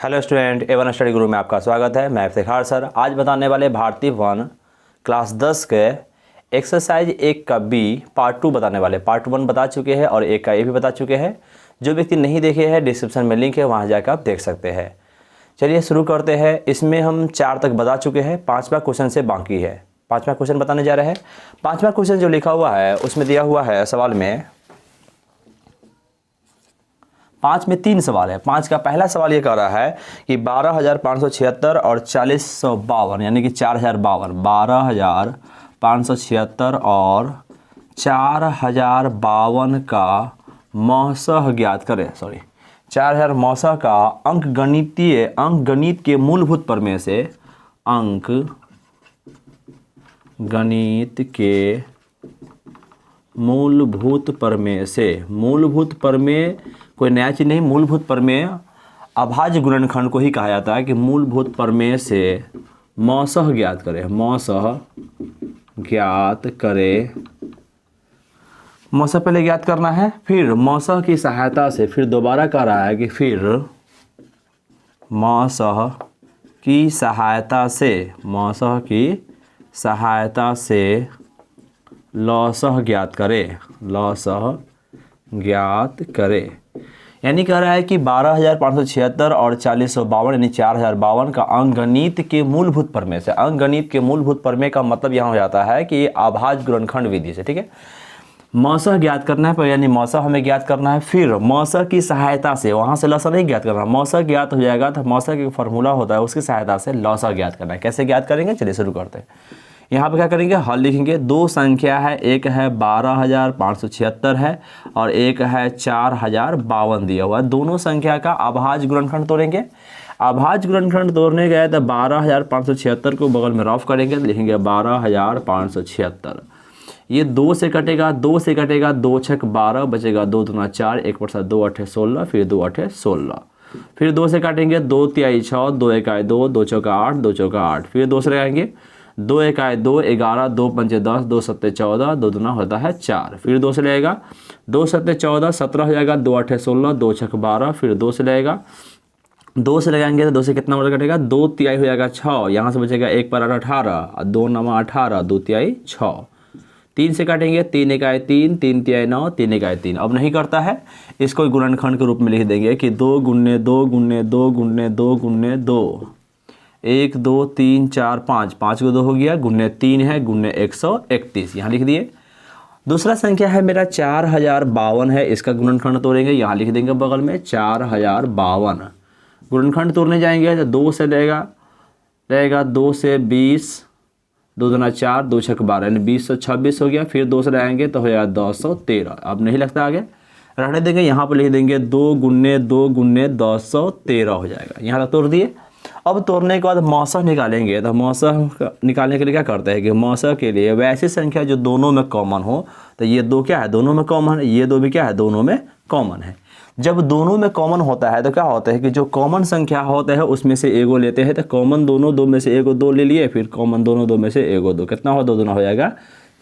Hello student, A1 study गुरु में आपका स्वागत है। मैं इफ्तिखार सर। आज बताने वाले भारतीय वन क्लास 10 के एक्सरसाइज 1 का बी पार्ट 2 बताने वाले। पार्ट 1 बता चुके हैं और 1 का ए भी बता चुके हैं। जो व्यक्ति नहीं देखे हैं डिस्क्रिप्शन में लिंक है, वहाँ जाकर आप देख सकते हैं। चलिए शुरू करते हैं। इसमें हम 4 तक बता चुके हैं, 5वां क्वेश्चन से बाकी है। 5वां क्वेश्चन बताने जा रहे हैं। 5वां क्वेश्चन जो लिखा हुआ है उसमें दिया हुआ है सवाल में 5 में 3 सवाल है। 5 का पहला सवाल ये कह रहा है कि 12,576 और 4052 यानी कि 4052, 12,576 और 4052 का मौसह ज्ञात करें। 4000 मौसह का अंक गणित के मूलभूत प्रमेय से मूलभूत प्रमेय कोई नया चीज़ नहीं। मूलभूत प्रमेय अभाज्य गुणनखंड को ही कहा जाता है कि मूलभूत प्रमेय से मौसह ज्ञात करें। मौसह पहले ज्ञात करना है, फिर मौसह की सहायता से फिर दोबारा कह रहा है कि फिर मौसह की सहायता से लौसह ज्ञात करे। यानी कह रहा है कि 12,576 और 4052 यानी 4052 का अंकगणित के मूलभूत प्रमेय से। अंकगणित के मूलभूत प्रमेय का मतलब यहाँ हो जाता है कि अभाज्य गुणनखंड विधि से। ठीक है, मौसह ज्ञात करना है, पर यानी मौसह हमें ज्ञात करना है, फिर मौसह की सहायता से, वहाँ से लौसह नहीं ज्ञात करना। मौसह ज्ञात हो जाएगा तो मौसह की फार्मूला होता है, उसकी सहायता से लौसह ज्ञात करना है। कैसे ज्ञात करेंगे, चलिए शुरू करते हैं। यहाँ पे क्या करेंगे, हल लिखेंगे। दो संख्या है, एक है 12,576 है और एक है 4052 दिया हुआ है। दोनों संख्या का अभाज्य गुणनखंड तोड़ेंगे। अभाज्य गुणनखंड तोड़ने गए तो 12,576 को बगल में रफ करेंगे, लिखेंगे 12,576। ये 2 से कटेगा, 2 से कटेगा, 2 छक 12 बचेगा, 2 दूना 4, 1 × 2 = 16, फिर 2 × 16, फिर 2 से काटेंगे, 2 × 6, 2 × 2, 2 × 8, 2 × 8, फिर 2 से लगाएंगे, 2 × 2 11, 2 × 5 10, 2 × 7 14, 2 दूना होता है 4, फिर 2 से लगेगा, 2 × 7 14, 17 हो जाएगा, 2 × 8 16, 2 छक 12, फिर 2 से लगेगा, 2 से लगाएंगे तो 2 से कितना वर्ग कटेगा, 2 तिहाई हो जाएगा 6, यहाँ से बचेगा 1 × 8 18, 2 × 9 18, 2 तिहाई 6, 3 से काटेंगे, 3 × 1 3, 3 तिहाई 9, 3 × 1 3। अब नहीं करता है, इसको गुणनखंड के रूप में लिख देंगे कि 2 × 2 × 2 × 2 × 2, 1 2 3 4 5, 5 को 2 हो गया, गुणे 3 है, गुणे 131, यहाँ लिख दिए। दूसरा संख्या है मेरा 4052 है, इसका गुणनखंड तोड़ेंगे, यहाँ लिख देंगे बगल में 4052। गुणनखंड तोड़ने जाएंगे तो 2 से रहेगा 2 से 20, 2 दूना 4, 2 छक 12 यानी 2026 हो गया, फिर 2 से रहेंगे तो हो जाएगा 213। अब नहीं लगता आगे, रहने देंगे, यहाँ पर लिख देंगे 2 × 2 × 213 हो जाएगा। यहाँ तक तोड़ दिए। अब तोड़ने के बाद मौसह निकालेंगे, तो मौसह निकालने के लिए क्या करते हैं कि मौसह के लिए वैसी संख्या जो दोनों में कॉमन हो, तो ये 2 क्या है, दोनों में कॉमन है, ये 2 भी क्या है, दोनों में कॉमन है। जब दोनों में कॉमन होता है तो क्या होता है कि जो कॉमन संख्या होता है उसमें से एगो लेते हैं, तो कॉमन दोनों 2 में से एगो 2 ले लिए, फिर कॉमन दोनों 2 में से एगो 2, कितना हो, 2 दूना हो जाएगा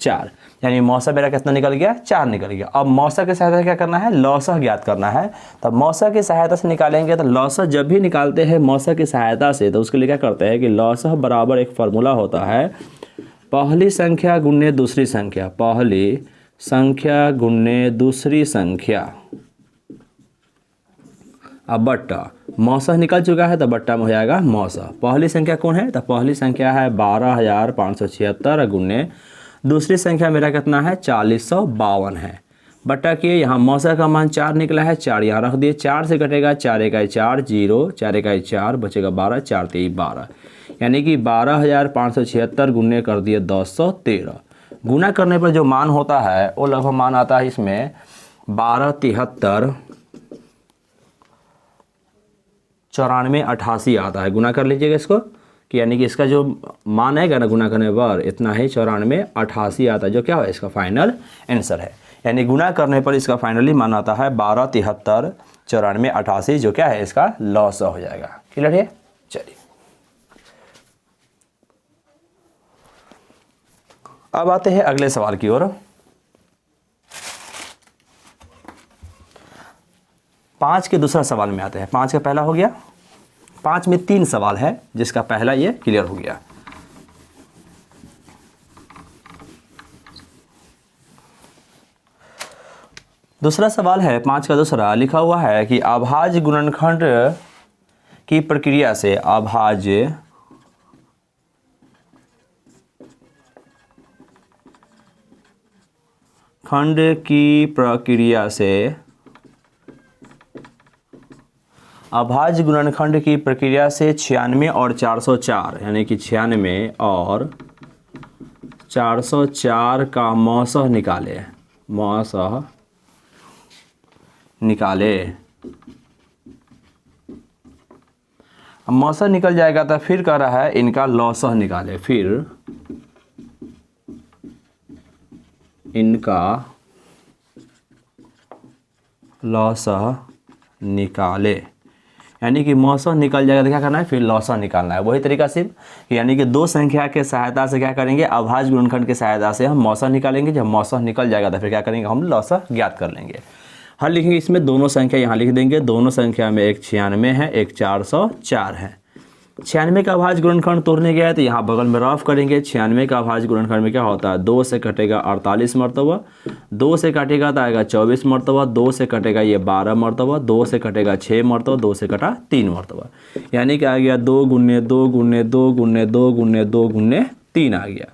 4, यानी मौसह मेरा कितना निकल गया, 4 निकल गया। अब मौसह की सहायता से क्या करना है, लौसह ज्ञात करना है। तब मौसह की सहायता से निकालेंगे, तो लौसह जब भी निकालते हैं मौसह की सहायता से, तो उसके लिए क्या करते हैं कि लौसह बराबर एक फार्मूला होता है, पहली संख्या गुणे दूसरी संख्या, पहली संख्या गुणे दूसरी संख्या, अब बट्टा। मौसह निकल चुका है तो बट्टा में हो जाएगा मौसह। पहली संख्या कौन है, तो पहली संख्या है 12,576 गुणे दूसरी संख्या मेरा कितना है, 4052 है। बट्टा किए, यहाँ मौसह का मान 4 निकला है, 4 यहाँ रख दिए, 4 से कटेगा, 4 × 1 4 0, 4 × 1 4 बचेगा 12, 4 × 3 12, यानी कि 12,576 गुणे कर दिए 213। गुना करने पर जो मान होता है वो लगभग मान आता है इसमें 1273 94 88 आता है। गुना कर लीजिएगा इसको, कि यानी कि इसका जो मान आएगा ना गुना करने पर इतना ही 94 88 आता है, जो क्या है इसका फाइनल आंसर है। यानी गुना करने पर इसका फाइनली मान आता है 1273 94 88, जो क्या है इसका लौसह हो जाएगा। क्लियर है। चलिए अब आते हैं अगले सवाल की ओर। 5 के दूसरा सवाल में आते हैं। 5 का पहला हो गया, 5 में 3 सवाल है, जिसका पहला ये क्लियर हो गया। दूसरा सवाल है 5 का दूसरा, लिखा हुआ है कि अभाज्य गुणनखंड की प्रक्रिया से, अभाज्य खंड की प्रक्रिया से, अभाज्य गुणनखंड की प्रक्रिया से 96 और 404 यानी कि 96 और 404 का मौसह निकाले, मौसह निकाले। अब मौसह निकल जाएगा तो फिर कह रहा है इनका लौसह निकाले, फिर इनका लौसह निकाले, यानी कि मौसह निकल जाएगा तो क्या करना है, फिर लौसह निकालना है। वही तरीका सिर्फ यानी कि दो संख्या के सहायता से क्या करेंगे, अभाज्य गुणनखंड की सहायता से हम मौसह निकालेंगे। जब मौसह निकल जाएगा तो फिर क्या करेंगे, हम लौसह ज्ञात कर लेंगे। हल लिखेंगे, इसमें दोनों संख्या यहाँ लिख देंगे। दोनों संख्या में एक 96 है, एक 404 है। 96 का अभाज्य गुणनखंड तोड़ने गया है तो यहाँ बगल में रफ करेंगे। 96 का अभाज्य गुणनखंड में क्या होता है, 2 से कटेगा 48 मरतबा, 2 से काटेगा तो आएगा 24 मरतबा, 2 से कटेगा ये 12 मरतबा, 2 से कटेगा 6 मरतबा, 2 से कटा 3 मरतबा, यानी कि आ गया 2 गुने 2 गुने 2 गुने 2 गुने 2 गुने 3 आ गया।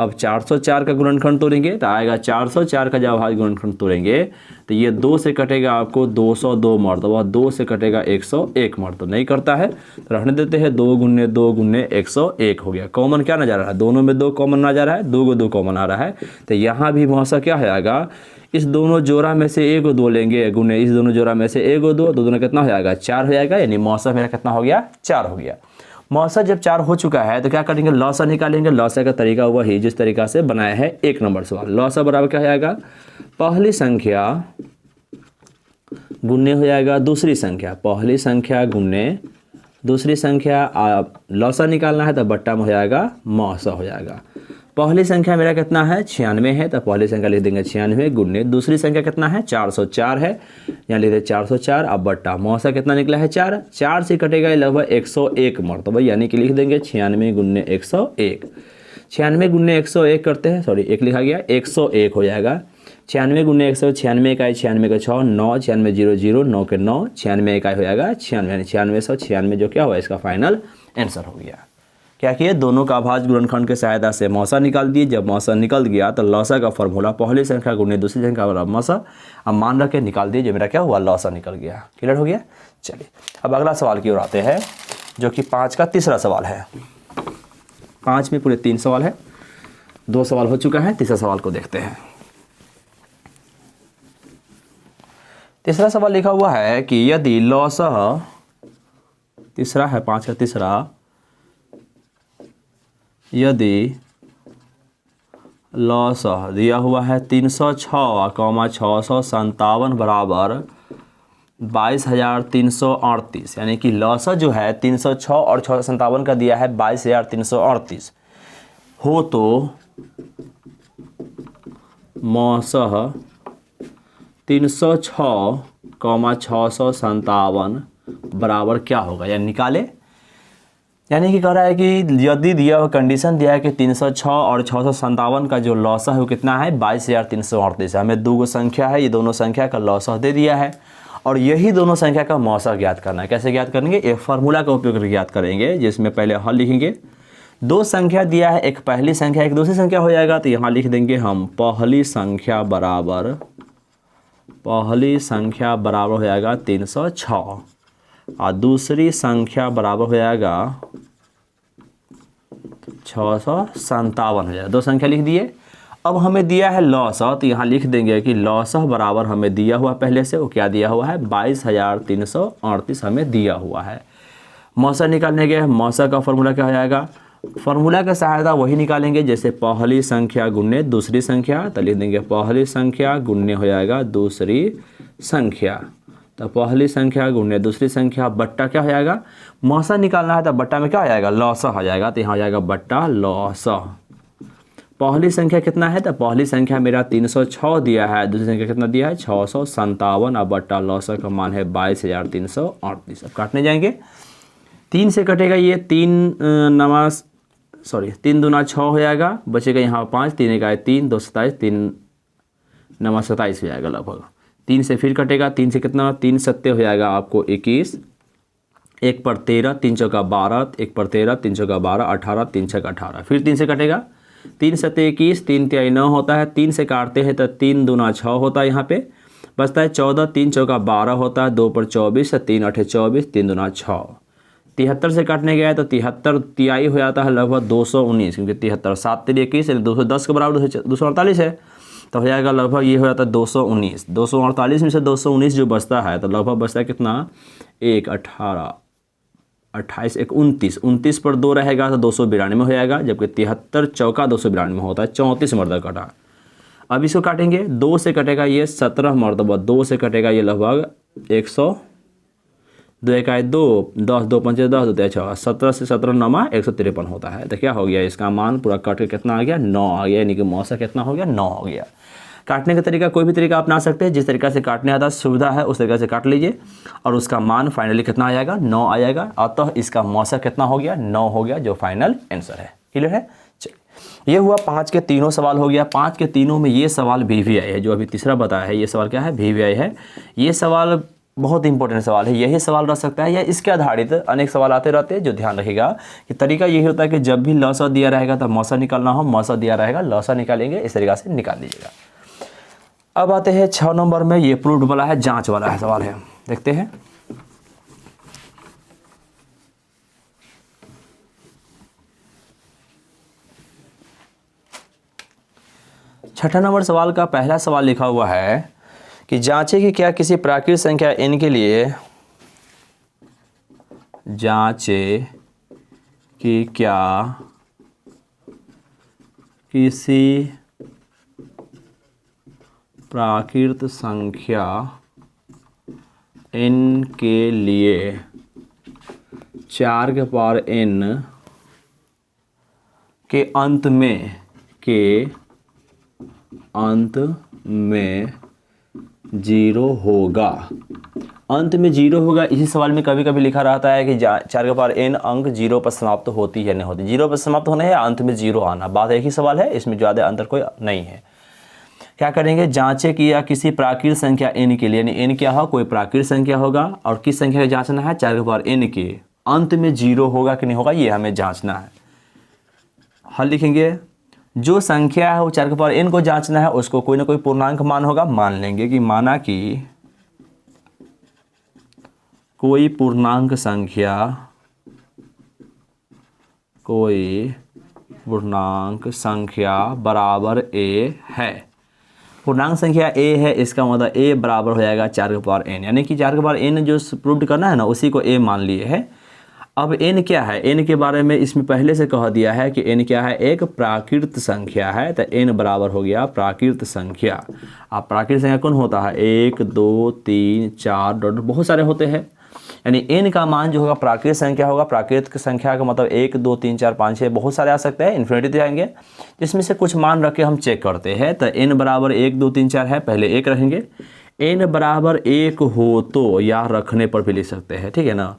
अब 404 का गुणनखंड तोड़ेंगे तो आएगा 404 का जब अभाज्य गुणनखंड तोड़ेंगे तो ये 2 से कटेगा आपको 202 मरतबा, 2 से कटेगा 101 मरतबा, नहीं करता है तो रहने देते हैं। 2 गुने 2 गुने 101 हो गया। कॉमन क्या नजर आ रहा है, दोनों में 2 कॉमन नजर आ रहा है, 2 को 2 कॉमन आ रहा है तो यहाँ भी मौसा क्या आएगा, इस दोनों जोड़ा में से एक 2 लेंगे गुने इस दोनों जोड़ा में से एक 2, तो दोनों कितना हो जाएगा, 4 हो जाएगा। यानी मौसा मेरा कितना हो गया, 4 हो गया। मौसा जब 4 हो चुका है तो क्या करेंगे, लौसा निकालेंगे। लौसा का तरीका वही जिस तरीका से बनाया है 1 नंबर सवाल। लौसा बराबर क्या हो जाएगा, पहली संख्या गुने हो जाएगा दूसरी संख्या, पहली संख्या गुने दूसरी संख्या। लौसा निकालना है तो बट्टा में हो जाएगा मौसा हो जाएगा। पहली संख्या मेरा कितना है, 96 है तो पहली संख्या लिख देंगे 96 गुने दूसरी संख्या कितना है, 404 है, यहाँ लिख दें 404। अब बट्टा मौसा कितना निकला है, 4, 4 से कटेगा लगभग 101 मरतबा, यानी कि लिख देंगे 96 गुने 101। 96 गुने 101 करते हैं, सॉरी 1 लिखा गया, 101 हो जाएगा। 96 गुने 100, 96 इकाई 96 का 6, 9, 96 0 0, 9 के 9, 96 इकाई हो जाएगा 96, यानी 9696 जो क्या हुआ इसका फाइनल आंसर हो गया। क्या किए, दोनों का अभाज्य गुणनखंड के सहायता से मौसा निकाल दिए। जब मौसा निकल गया तो लौसा का फॉर्मूला पहली संख्या गुने दूसरी संख्या बराबर मौसा, अब मान रख के निकाल दिए, जो मेरा क्या हुआ, लौसा निकल गया। क्लियर हो गया। चलिए अब अगला सवाल की ओर आते हैं, जो कि 5 का तीसरा सवाल है। 5 में पूरे 3 सवाल है, 2 सवाल हो चुका है, तीसरा सवाल को देखते हैं। तीसरा सवाल लिखा हुआ है कि यदि लौसह, तीसरा है 5 का तीसरा, यदि लौसह दिया हुआ है 306,657 बराबर 22,338, यानी कि लौसह जो है 306 और 657 का दिया है 22,338 हो तो मौसह 306,657 बराबर क्या होगा, यानी निकाले। यानी कि कह रहा है कि यदि दिया हुआ कंडीशन दिया है कि 306 और 657 का जो लौसा है वो कितना है, 22,338 है। हमें 2 संख्या है, ये दोनों संख्या का लौसा दे दिया है और यही दोनों संख्या का मौसा ज्ञात करना है। कैसे ज्ञात करेंगे, एक फार्मूला का उपयोग करके ज्ञात करेंगे, जिसमें पहले हल लिखेंगे। 2 संख्या दिया है, एक पहली संख्या एक दूसरी संख्या हो जाएगा, तो यहाँ लिख देंगे हम पहली संख्या बराबर हो जाएगा 306 और दूसरी संख्या बराबर हो जाएगा 657 हो जाएगा। 2 संख्या लिख दिए। अब हमें दिया है लौसह, तो यहाँ लिख देंगे कि लौसह बराबर हमें दिया हुआ पहले से, वो क्या दिया हुआ है, 22,338 हमें दिया हुआ है। मौसा निकालने गए, मौसा का फॉर्मूला क्या हो जाएगा, फॉर्मूला का सहायता वही निकालेंगे जैसे पहली संख्या गुने दूसरी संख्या, तो लिख देंगे पहली संख्या गुने हो जाएगा दूसरी संख्या, तो पहली संख्या गुने दूसरी संख्या बट्टा क्या हो जाएगा, मौसा निकालना है तो बट्टा में क्या हो जाएगा, लौसा हो जाएगा, तो यहाँ हो जाएगा बट्टा लौसा। पहली संख्या कितना है, तो पहली संख्या मेरा 306 दिया है, दूसरी संख्या कितना दिया है 657 और बट्टा लौसा का मान है 22,338। अब काटने जाएंगे, 3 से कटेगा ये 3 दूना 6 हो जाएगा, बचेगा यहाँ 5, 3 एक आए 3, 2 27, 3 9 27 हो जाएगा लगभग। 3 से फिर कटेगा, 3 से कितना, 3 सत्ते हो जाएगा आपको 21, 1 पर 13, 3 चौका 12, 1 पर 13, 3 चौका 12, 18, 3 छक्का 18, फिर 3 से कटेगा, 3 सत्ते 21, 3 तिहाई 9 होता है, 3 से काटते हैं तो 3 दूना 6 होता है, यहाँ पे बचता है 14, 3 चौका 12 होता है, 2 पर 24, 3 8 24, 3 दूना 6। 73 से काटने गया है तो 73 तिहाई हो जाता है लगभग 219, क्योंकि 73 7 3 21 यानी 210 के बराबर 248 है, तो हो जाएगा लगभग ये हो जाता है 219। 248 में से 219 जो बचता है तो लगभग बचता है कितना, 1 18 28 1 29, 29 पर 2 रहेगा तो 292 हो जाएगा, जबकि 73 चौका 292 होता है, 34 मरतबा कटा। अब इसको काटेंगे, 2 से कटेगा ये 17 मरतबा, 2 से कटेगा ये लगभग 100, 2 एक आए 2, 10 2 5 10 2 3 6, 17 से 17 9 153 होता है। तो क्या हो गया, इसका मान पूरा काट के कितना आ गया, 9 आ गया, यानी कि मौसा कितना हो गया, 9 हो गया। काटने का तरीका कोई भी तरीका अपना सकते हैं, जिस तरीका से काटने आता सुविधा है उस तरीका से काट लीजिए और उसका मान फाइनली कितना आ जाएगा, 9 आ जाएगा। अतः इसका मौसा कितना हो गया, 9 हो गया, जो फाइनल आंसर है। क्लियर है। चलिए, ये हुआ 5 के तीनों सवाल हो गया। 5 के तीनों में ये सवाल VVI है, जो अभी तीसरा बताया है, ये सवाल क्या है, VVI है। ये सवाल बहुत इंपॉर्टेंट सवाल है, यही सवाल रह सकता है या इसके आधारित अनेक सवाल आते रहते हैं। जो ध्यान रखिएगा कि तरीका यही होता है कि जब भी लौसा दिया रहेगा तब मौसा निकालना हो, मौसा दिया रहेगा लौसा निकालेंगे, इस तरीका से निकाल लीजिएगा। अब आते हैं 6 नंबर में, ये प्रूव्ड वाला है, जांच वाला है सवाल है, देखते हैं। छठा नंबर सवाल का पहला सवाल लिखा हुआ है कि जांचें कि क्या किसी प्राकृतिक संख्या n के लिए, जांचें कि क्या किसी प्राकृत संख्या n के लिए 4 के पावर n के अंत में 0 होगा। अंत में 0 होगा। इसी सवाल में कभी कभी लिखा रहता है कि 4 के पावर n अंक 0 पर समाप्त होती है नहीं होती। 0 पर समाप्त होना है या अंत में 0 आना, बात एक ही सवाल है, इसमें ज़्यादा अंतर कोई नहीं है। क्या करेंगे, जांचें कि या किसी प्राकृत संख्या n के लिए, यानी n क्या हो, कोई प्राकृत संख्या होगा और किस संख्या को जांचना है, 4 के पावर n के अंत में 0 होगा कि नहीं होगा, ये हमें जांचना है। हल लिखेंगे, जो संख्या है वो 4 के पावर n को जांचना है, उसको कोई ना कोई पूर्णांक मान होगा, मान लेंगे कि माना कि कोई पूर्णांक संख्या बराबर a है। पूर्णांक संख्या a है, इसका मतलब a बराबर हो जाएगा 4 के पावर n, यानी कि 4 के पावर n जो प्रूव करना है ना, उसी को a मान लिए है। अब n क्या है, n के बारे में इसमें पहले से कह दिया है कि n क्या है, एक प्राकृत संख्या है, तो n बराबर हो गया प्राकृत संख्या। अब प्राकृत संख्या कौन होता है, 1 2 3 4 डॉट बहुत सारे होते हैं, यानी n का मान जो होगा प्राकृत संख्या होगा। प्राकृत संख्या का मतलब 1 2 3 4 5 6 बहुत सारे आ सकते हैं, इन्फिनिटी जाएंगे, जिसमें से कुछ मान रख के हम चेक करते हैं। तो n बराबर 1 2 3 4 है, पहले 1 रहेंगे। n बराबर 1 हो तो या रखने पर भी लिख सकते हैं, ठीक है ना।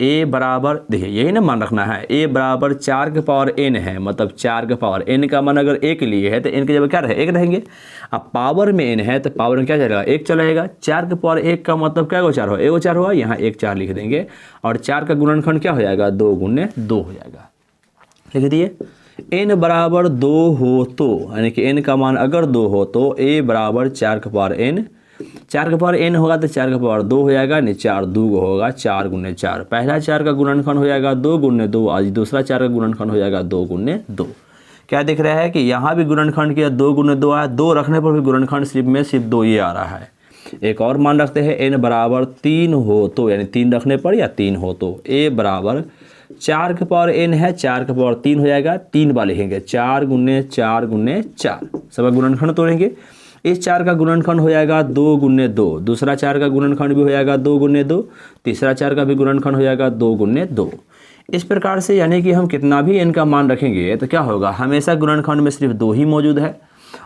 a बराबर, देखिए यही ना मान रखना है, a बराबर 4 के पावर n है, मतलब 4 के पावर n का मान अगर 1 लिए है तो n के जगह क्या रहे, 1 रहेंगे। अब पावर में n है तो पावर में क्या चलेगा, 1 चलेगा। 4 के पावर 1 का मतलब क्या, 4 हो, 1 4 हुआ, यहाँ 1 4 लिख देंगे और 4 का गुणनखंड क्या हो जाएगा, 2 गुने 2 हो जाएगा, लिख दिए। n बराबर 2 हो तो, यानी कि n का मान अगर 2 हो तो a बराबर 4 के पावर n, 4 के पावर n होगा तो 4 के पावर 2 हो जाएगा, नहीं 4 2 होगा, 4 गुने 4, पहला 4 का गुणनखंड हो जाएगा 2 गुने 2, आज दूसरा 4 का गुणनखंड हो जाएगा 2 गुने 2। क्या दिख रहा है कि यहाँ भी गुणनखंड किया 2 गुने 2 आया, 2 रखने पर भी गुणनखंड सिर्फ 2 ही आ रहा है। एक और मान रखते हैं, n बराबर 3 हो तो, यानी 3 रखने पर या 3 हो तो a बराबर 4 के पावर n है, 4 के पावर 3 हो जाएगा, 3 बार लिखेंगे, 4 गुने 4 गुने 4, सब गुणनखंड तोड़ेंगे। इस 4 का गुणनखंड हो जाएगा 2 गुने 2, दूसरा 4 का गुणनखंड भी हो जाएगा 2 गुने 2, तीसरा 4 का भी गुणनखंड हो जाएगा 2 गुने 2। इस प्रकार से यानी कि हम कितना भी n का मान रखेंगे तो क्या होगा, हमेशा गुणनखंड में सिर्फ 2 ही मौजूद है।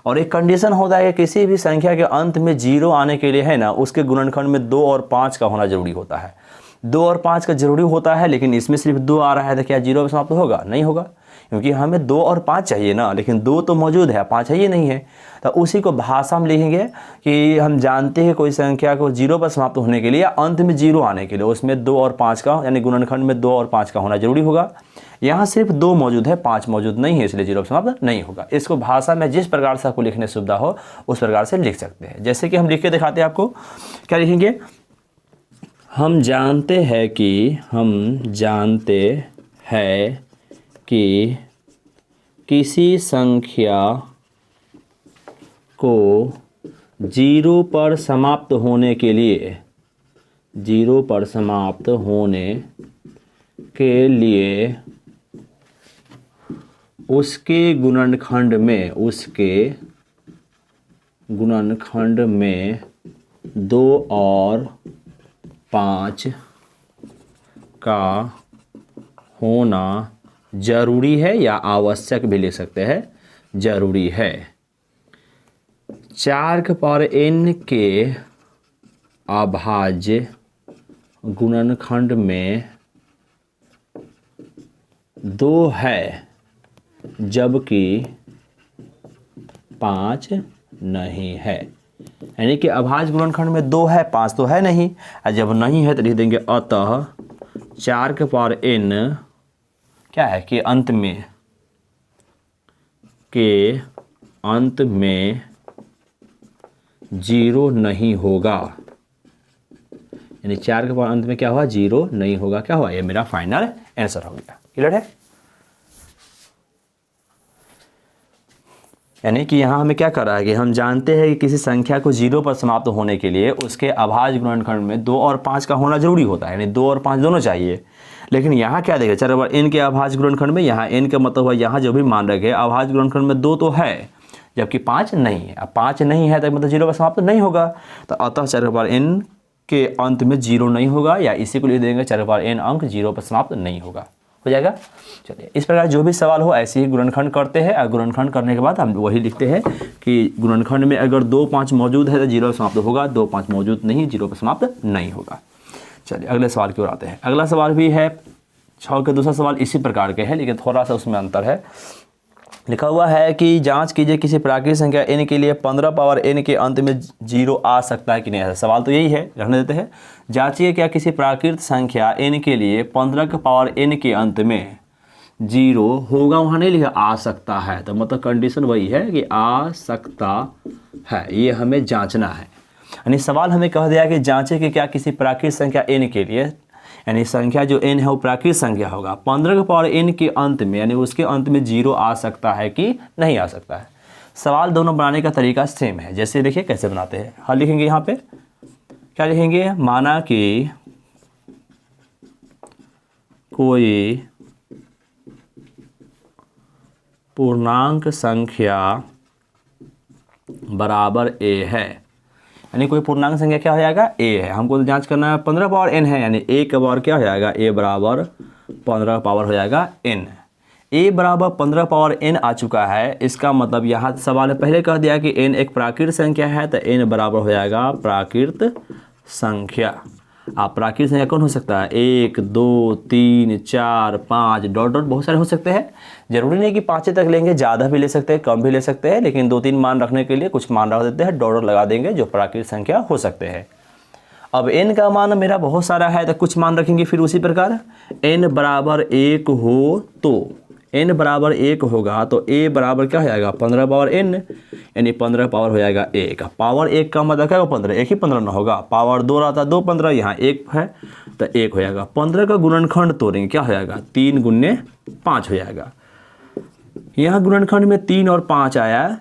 और एक कंडीशन होता है कि किसी भी संख्या के अंत में 0 आने के लिए है ना, उसके गुणनखंड में 2 और 5 का होना जरूरी होता है। 2 और 5 का जरूरी होता है, लेकिन इसमें सिर्फ 2 आ रहा है तो क्या 0 पर समाप्त होगा? नहीं होगा, क्योंकि हमें 2 और 5 चाहिए ना, लेकिन 2 तो मौजूद है, 5 है ये नहीं है। तो उसी को भाषा में लिखेंगे कि हम जानते हैं कोई संख्या को 0 पर समाप्त होने के लिए, अंत में 0 आने के लिए उसमें 2 और 5 का, यानी गुणनखंड में 2 और 5 का होना जरूरी होगा। यहाँ सिर्फ 2 मौजूद है, 5 मौजूद नहीं है, इसलिए 0 पर समाप्त नहीं होगा। इसको भाषा में जिस प्रकार से आपको लिखने सुविधा हो उस प्रकार से लिख सकते हैं। जैसे कि हम लिख के दिखाते हैं आपको, क्या लिखेंगे? हम जानते हैं कि किसी संख्या को 0 पर समाप्त होने के लिए, 0 पर समाप्त होने के लिए उसके गुणनखंड में 2 और 5 का होना जरूरी है, या आवश्यक भी लिख सकते हैं, जरूरी है। 4 के पावर n के अभाज्य गुणनखंड में 2 है, जबकि 5 नहीं है। यानी कि अभाज्य गुणनखंड में 2 है, 5 तो है नहीं, और जब नहीं है तो लिख देंगे अतः 4 के पावर n क्या है कि अंत में 0 नहीं होगा। यानी 4 के पावर अंत में क्या हुआ? 0 नहीं होगा। क्या हुआ? ये मेरा फाइनल आंसर हो गया। क्लियर है? यानी कि यहाँ हमें क्या कर रहा है कि हम जानते हैं कि किसी संख्या को 0 पर समाप्त होने के लिए उसके अभाज्य गुणनखंड में 2 और 5 का होना जरूरी होता है, यानी 2 और 5 दोनों चाहिए। लेकिन यहाँ क्या देखें, 4 बार n के अभाज्य गुणनखंड में, यहाँ n का मतलब है यहाँ जो भी मान रखे अभाज्य गुणनखंड में 2 तो है, जबकि 5 नहीं है। अब 5 नहीं है तो मतलब 0 पर समाप्त नहीं होगा, तो अतः 4 बार n के अंत में 0 नहीं होगा, या इसी को लिख देंगे 4 बार n अंक 0 पर समाप्त नहीं होगा। हो जाएगा। चलिए, इस प्रकार जो भी सवाल हो ऐसे ही गुणनखंड करते हैं, और गुणनखंड करने के बाद हम वही लिखते हैं कि गुणनखंड में अगर 2 5 मौजूद है तो 0 पर समाप्त होगा, 2 5 मौजूद नहीं, 0 पर समाप्त नहीं होगा। चलिए अगले सवाल की ओर आते हैं। अगला सवाल भी है 6 के दूसरा सवाल इसी प्रकार के है, लेकिन थोड़ा सा उसमें अंतर है। लिखा हुआ है कि जांच कीजिए किसी प्राकृतिक संख्या n के लिए 15 पावर n के अंत में 0 आ सकता है कि नहीं। सवाल तो यही है, रहने देते हैं। जांचिए क्या किसी प्राकृतिक संख्या n के लिए 15 के पावर n के अंत में 0 होगा, वहाँ नहीं लिखा आ सकता है, तो मतलब कंडीशन वही है कि आ सकता है, ये हमें जांचना है। यानी सवाल हमें कह दिया कि जांचे कि क्या किसी प्राकृतिक संख्या n के लिए, यानी संख्या जो n है वो प्राकृतिक संख्या होगा, 15 के पावर n के अंत में, यानी उसके अंत में 0 आ सकता है कि नहीं आ सकता है। सवाल दोनों बनाने का तरीका सेम है। जैसे देखिए कैसे बनाते हैं। हल लिखेंगे, यहाँ पे क्या लिखेंगे? माना कि कोई पूर्णांक संख्या बराबर a है, यानी कोई पूर्णांक संख्या क्या हो जाएगा? a है। हमको तो जांच करना है 15 पावर n है, यानी a का पावर क्या हो जाएगा? a बराबर 15 पावर हो जाएगा n। a बराबर 15 पावर n आ चुका है, इसका मतलब यहाँ सवाल ने पहले कह दिया कि n एक प्राकृत संख्या है, तो n बराबर हो जाएगा प्राकृत संख्या। आप प्राकृत संख्या कौन हो सकता है? 1 2 3 4 5 डॉट डॉट बहुत सारे हो सकते हैं। जरूरी नहीं कि 5 तक लेंगे, ज़्यादा भी ले सकते हैं, कम भी ले सकते हैं, लेकिन 2 3 मान रखने के लिए कुछ मान रख देते हैं, डॉट डॉट लगा देंगे जो प्राकृत संख्या हो सकते हैं। अब n का मान मेरा बहुत सारा है तो कुछ मान रखेंगे फिर उसी प्रकार। n बराबर 1 हो तो n बराबर 1 होगा तो a बराबर क्या हो जाएगा? 15 पावर n, यानी 15 पावर हो जाएगा 1। पावर 1 का मतलब क्या होगा? 15, 1 ही 15 ना होगा। पावर 2 रहता 2 15, यहाँ 1 है तो 1 हो जाएगा। 15 का गुणनखंड तोड़ेंगे, क्या हो जाएगा? 3 गुने 5 हो जाएगा। यहाँ गुणनखंड में 3 और 5 आया।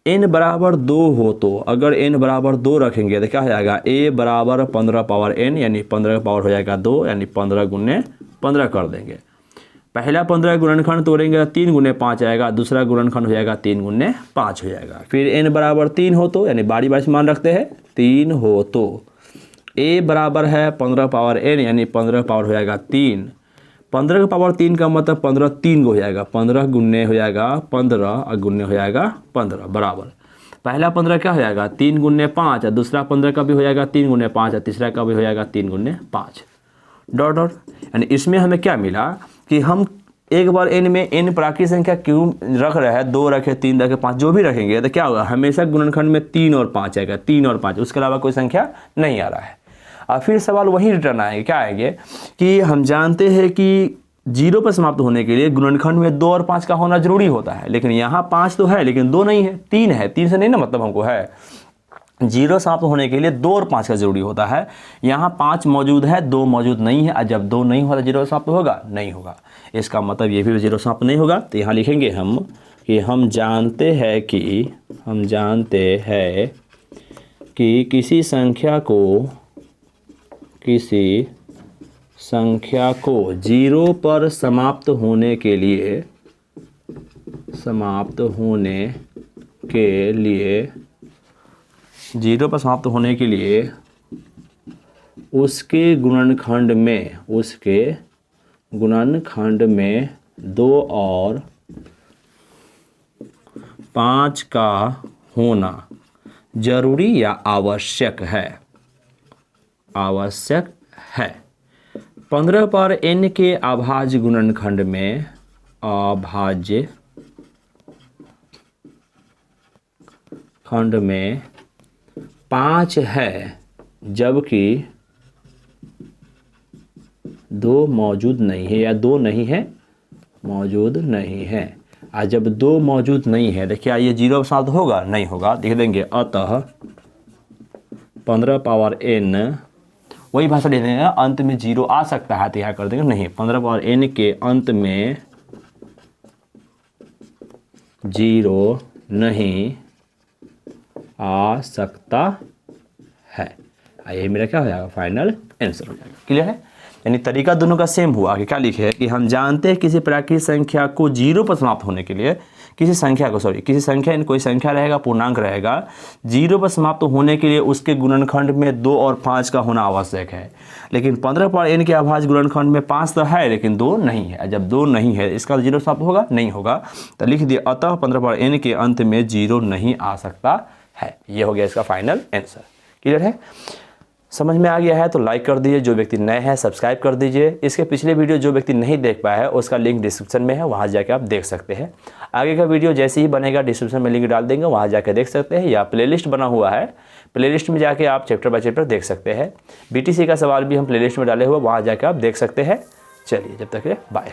n बराबर 2 हो तो अगर n बराबर 2 रखेंगे तो क्या हो जाएगा? a बराबर 15 पावर n, यानी 15 का पावर हो जाएगा 2, यानी 15 गुने 15 कर देंगे। पहला 15 गुणनखंड तोड़ेंगे तो 3 गुने 5 आएगा, दूसरा गुणनखंड हो जाएगा 3 गुने 5 हो जाएगा। फिर n बराबर 3 हो तो, यानी बारी बारी से मान रखते हैं, 3 हो तो a बराबर है 15 पावर n, यानी 15 पावर हो जाएगा 3। 15 का पावर 3 का मतलब 15 3 को हो जाएगा, 15 गुने हो जाएगा 15 और गुने हो जाएगा 15 बराबर। पहला 15 क्या हो जाएगा? 3 गुने 5, और दूसरा 15 का भी हो जाएगा 3 गुने 5, और तीसरा का भी हो जाएगा 3 गुने 5। डॉट डॉट, यानी इसमें हमें क्या मिला कि हम एक बार n में n प्राकृतिक संख्या क्यों रख रहे हैं, 2 रखे, 3 रखे, 5 जो भी रखेंगे तो क्या होगा, हमेशा गुणनखंड में 3 और 5 आएगा, 3 और 5, उसके अलावा कोई संख्या नहीं आ रहा है। और फिर सवाल वही रिटर्न आएंगे, क्या आएंगे कि हम जानते हैं कि 0 पर समाप्त होने के लिए गुणनखंड में 2 और 5 का होना जरूरी होता है, लेकिन यहाँ 5 तो है लेकिन 2 नहीं है, 3 है, 3 से नहीं ना मतलब हमको है, 0 समाप्त होने के लिए 2 और 5 का जरूरी होता है। यहाँ 5 मौजूद है, 2 मौजूद नहीं है, और जब 2 नहीं होता 0 समाप्त होगा, नहीं होगा। इसका मतलब ये भी 0 समाप्त नहीं होगा। तो यहाँ लिखेंगे हम कि हम जानते हैं कि किसी संख्या को 0 पर समाप्त होने के लिए उसके गुणनखंड में 2 और 5 का होना जरूरी या आवश्यक है। 15 पर n के अभाज्य गुणनखंड में 5 है जबकि 2 मौजूद नहीं है, या 2 नहीं है, मौजूद नहीं है। और जब 2 मौजूद नहीं है तो क्या ये 0 समाप्त होगा, नहीं होगा। लिख देंगे अतः 15 पावर n, वही भाषा लिख देंगे, अंत में 0 आ सकता है तो यहाँ कर देंगे नहीं, 15 पावर n के अंत में 0 नहीं आ सकता है। यही मेरा क्या हो जाएगा, फाइनल आंसर हो जाएगा। क्लियर है, यानी तरीका दोनों का सेम हुआ कि क्या लिखे है कि हम जानते हैं किसी प्राकृतिक संख्या को 0 पर समाप्त होने के लिए किसी संख्या कोई संख्या रहेगा, पूर्णांक रहेगा, 0 पर समाप्त होने के लिए उसके गुणनखंड में 2 और 5 का होना आवश्यक है। लेकिन 15 पर n के अभाज्य गुणनखंड में 5 तो है लेकिन 2 नहीं है। जब 2 नहीं है इसका 0 समाप्त होगा, नहीं होगा। तो लिख दिया अतः 15 पर n के अंत में 0 नहीं आ सकता है। ये हो गया इसका फाइनल आंसर। क्लियर है, समझ में आ गया है तो लाइक कर दीजिए, जो व्यक्ति नए हैं सब्सक्राइब कर दीजिए। इसके पिछले वीडियो जो व्यक्ति नहीं देख पाया है उसका लिंक डिस्क्रिप्शन में है, वहां जाके आप देख सकते हैं। आगे का वीडियो जैसे ही बनेगा डिस्क्रिप्शन में लिंक डाल देंगे, वहां जाके देख सकते हैं, या प्लेलिस्ट बना हुआ है, प्लेलिस्ट में जाके आप चैप्टर बाय चैप्टर देख सकते हैं। BTC का सवाल भी हम प्लेलिस्ट में डाले हुए, वहां जाके आप देख सकते हैं। चलिए जब तक के लिए बाय।